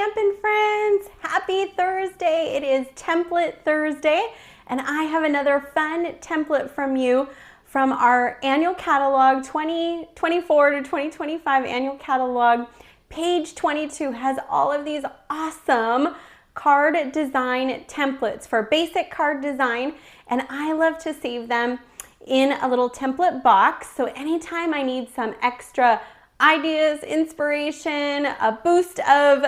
Stampin' friends! Happy Thursday! It is Template Thursday, and I have another fun template from you from our annual catalog, 2024 to 2025 annual catalog. Page 22 has all of these awesome card design templates for basic card design, and I love to save them in a little template box. So anytime I need some extra ideas, inspiration, a boost of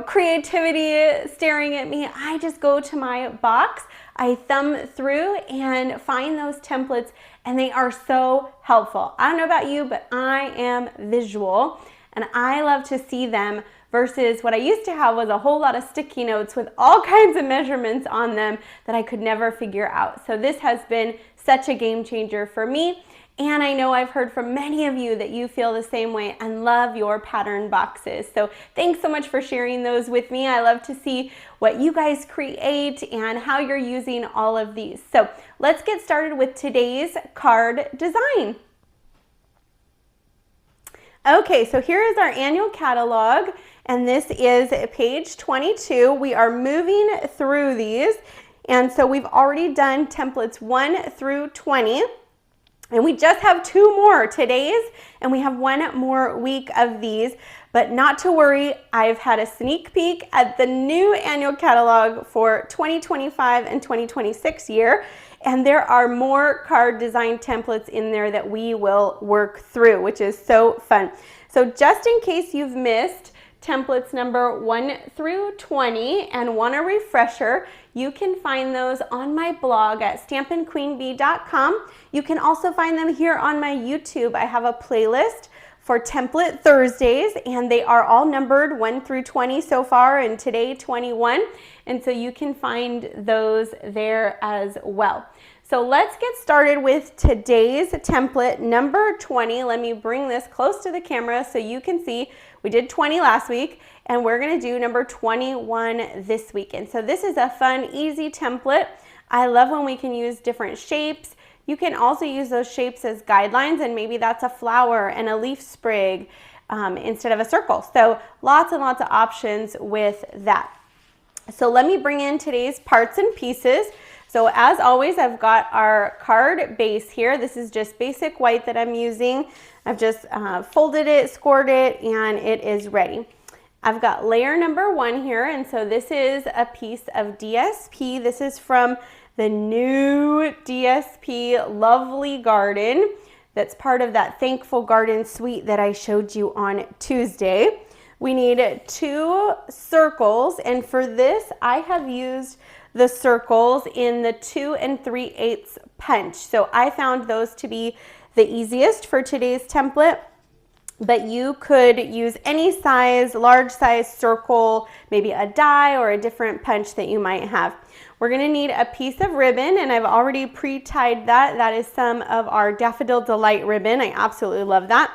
creativity staring at me, I just go to my box, I thumb through and find those templates, and they are so helpful. I don't know about you, but I am visual and I love to see them versus what I used to have was a whole lot of sticky notes with all kinds of measurements on them that I could never figure out. So this has been such a game changer for me. And I know I've heard from many of you that you feel the same way and love your pattern boxes. So thanks so much for sharing those with me. I love to see what you guys create and how you're using all of these. So let's get started with today's card design. Okay, so here is our annual catalog, and this is page 22. We are moving through these, and so we've already done templates 1 through 20. And we just have 2 more today's, and we have 1 more week of these, but not to worry, I've had a sneak peek at the new annual catalog for 2025 and 2026 year, and there are more card design templates in there that we will work through, which is so fun. So just in case you've missed templates number 1 through 20 and want a refresher, you can find those on my blog at stampinqueenbee.com. You can also find them here on my YouTube. I have a playlist for Template Thursdays, and they are all numbered 1 through 20 so far, and today 21. And so you can find those there as well. So let's get started with today's template, number 20. Let me bring this close to the camera so you can see. We did 20 last week, and we're gonna do number 21 this week. And so this is a fun, easy template. I love when we can use different shapes. You can also use those shapes as guidelines, and maybe that's a flower and a leaf sprig instead of a circle. So lots and lots of options with that. So let me bring in today's parts and pieces. So as always, I've got our card base here. This is just basic white that I'm using. I've just folded it, scored it, and it is ready. I've got layer number 1 here, and so this is a piece of DSP. This is from the new DSP Lovely Garden. That's part of that Thankful Garden suite that I showed you on Tuesday. We need 2 circles, and for this, I have used the circles in the 2 3/8 punch. So I found those to be the easiest for today's template, but you could use any size, large size circle, maybe a die or a different punch that you might have. We're gonna need a piece of ribbon, and I've already pre-tied that. That is some of our Daffodil Delight ribbon. I absolutely love that.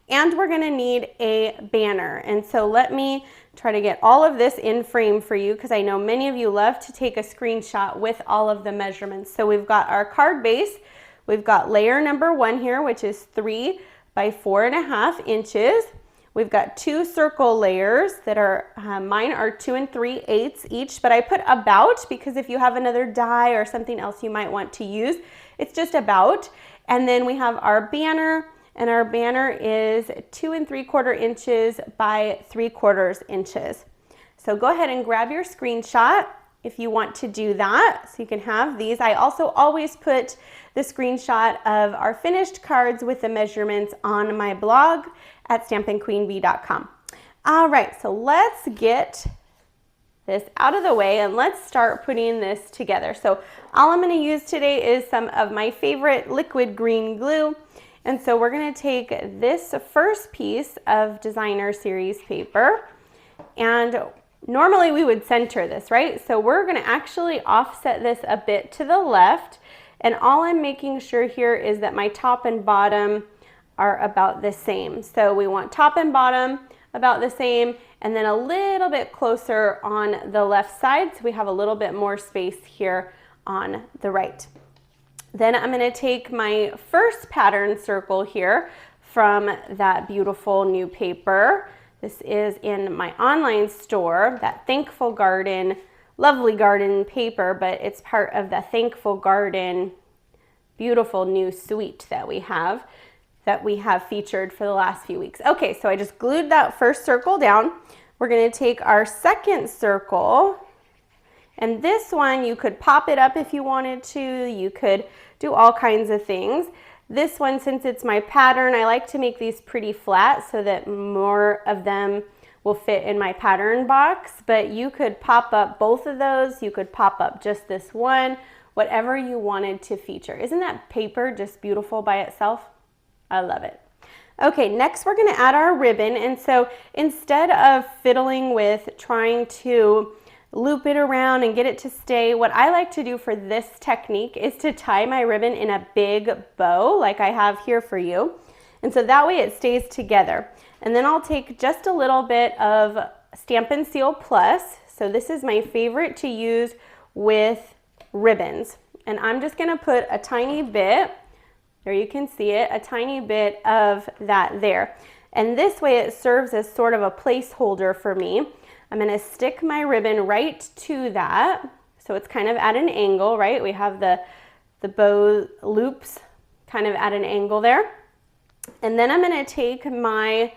And we're gonna need a banner. And so let me try to get all of this in frame for you, because I know many of you love to take a screenshot with all of the measurements. So we've got our card base. We've got layer number 1 here, which is 3 by 4.5 inches. We've got 2 circle layers that are, mine are 2 3/8 each, but I put about because if you have another die or something else you might want to use, it's just about. And then we have our banner, and our banner is 2 3/4 inches by 3/4 inches. So go ahead and grab your screenshot if you want to do that, so you can have these. I also always put the screenshot of our finished cards with the measurements on my blog at stampinqueenbee.com. All right, so let's get this out of the way and let's start putting this together. So all I'm gonna use today is some of my favorite liquid green glue. And so we're gonna take this first piece of designer series paper, and normally we would center this, right? So we're gonna actually offset this a bit to the left, and all I'm making sure here is that my top and bottom are about the same. So we want top and bottom about the same, and then a little bit closer on the left side, so we have a little bit more space here on the right. Then I'm going to take my first pattern circle here from that beautiful new paper This is in my online store, that Thankful Garden, Lovely Garden paper, but it's part of the Thankful Garden beautiful new suite that we have featured for the last few weeks. Okay, so I just glued that first circle down. We're going to take our second circle, and this one you could pop it up if you wanted to. You could do all kinds of things. This one, since it's my pattern, I like to make these pretty flat so that more of them will fit in my pattern box, but you could pop up both of those. You could pop up just this one, whatever you wanted to feature. Isn't that paper just beautiful by itself? I love it. Okay, next we're gonna add our ribbon, and so instead of fiddling with trying to loop it around and get it to stay, what I like to do for this technique is to tie my ribbon in a big bow like I have here for you. And so that way it stays together. And then I'll take just a little bit of Stampin' Seal Plus. So this is my favorite to use with ribbons. And I'm just gonna put a tiny bit, there you can see it, a tiny bit of that there. And this way it serves as sort of a placeholder for me. I'm gonna stick my ribbon right to that. So it's kind of at an angle, right? We have the bow loops kind of at an angle there. And then I'm gonna take my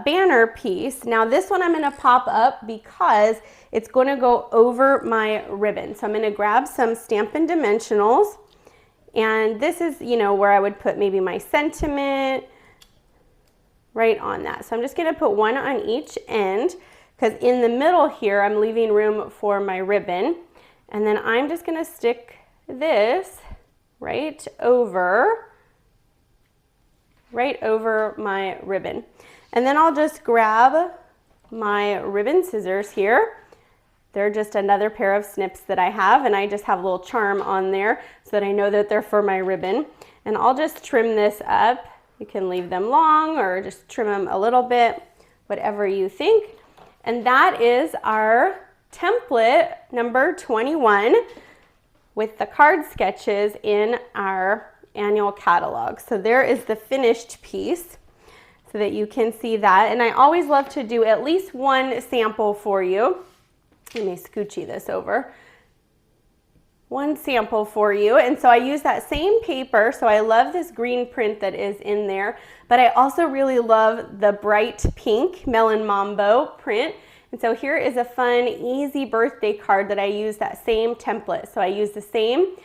banner piece. Now this one I'm gonna pop up because it's gonna go over my ribbon. So I'm gonna grab some Stampin' Dimensionals, and this is, you know, where I would put maybe my sentiment right on that. So I'm just gonna put one on each end, because in the middle here, I'm leaving room for my ribbon. And then I'm just gonna stick this right over my ribbon. And then I'll just grab my ribbon scissors here. They're just another pair of snips that I have, and I just have a little charm on there so that I know that they're for my ribbon. And I'll just trim this up. You can leave them long or just trim them a little bit, whatever you think. And that is our template number 21 with the card sketches in our annual catalog. So there is the finished piece so that you can see that. And I always love to do at least one sample for you. Let me scoochy this over. One sample for you. And so I use that same paper. So I love this green print that is in there, but I also really love the bright pink Melon Mambo print. And so here is a fun, easy birthday card that I use that same template. So I use the same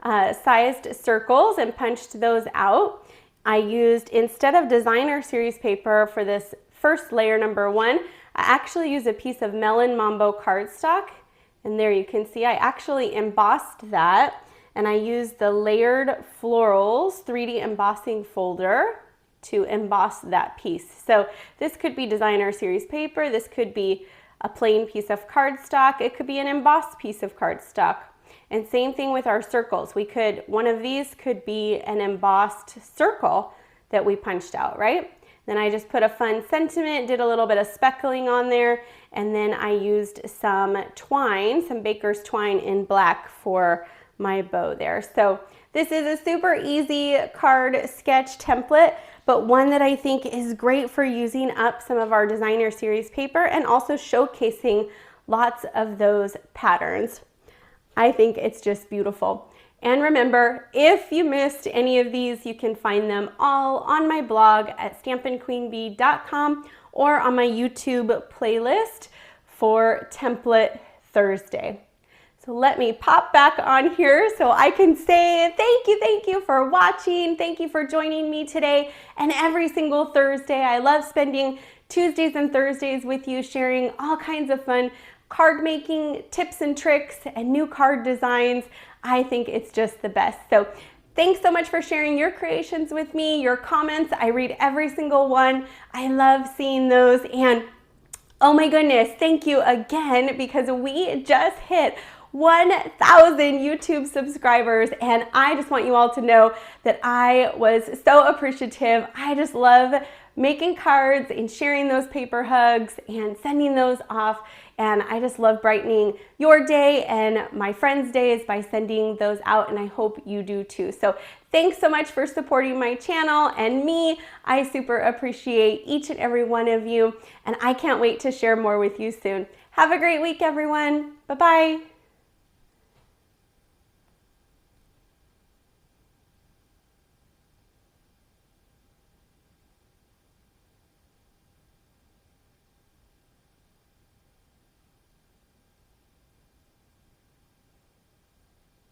sized circles and punched those out. I used, instead of designer series paper for this first layer number 1, I actually used a piece of Melon Mambo cardstock. And there you can see I actually embossed that, and I used the Layered Florals 3D embossing folder to emboss that piece. So this could be designer series paper, this could be a plain piece of cardstock, it could be an embossed piece of cardstock. And same thing with our circles. One of these could be an embossed circle that we punched out, right? Then I just put a fun sentiment, did a little bit of speckling on there, and then I used some twine, some baker's twine in black for my bow there. So this is a super easy card sketch template, but one that I think is great for using up some of our designer series paper and also showcasing lots of those patterns. I think it's just beautiful. And remember, if you missed any of these, you can find them all on my blog at stampinqueenbee.com or on my YouTube playlist for Template Thursday. So let me pop back on here so I can say thank you for watching. Thank you for joining me today and every single Thursday. I love spending Tuesdays and Thursdays with you, sharing all kinds of fun card making tips and tricks and new card designs. I think it's just the best. So thanks so much for sharing your creations with me, your comments. I read every single one. I love seeing those. And oh my goodness, thank you again, because we just hit 1,000 YouTube subscribers, and I just want you all to know that I was so appreciative. I just love making cards and sharing those paper hugs and sending those off. And I just love brightening your day and my friends' days by sending those out, and I hope you do too. So Thanks so much for supporting my channel and me. I super appreciate each and every one of you, and I can't wait to share more with you soon. Have a great week, everyone. Bye-bye.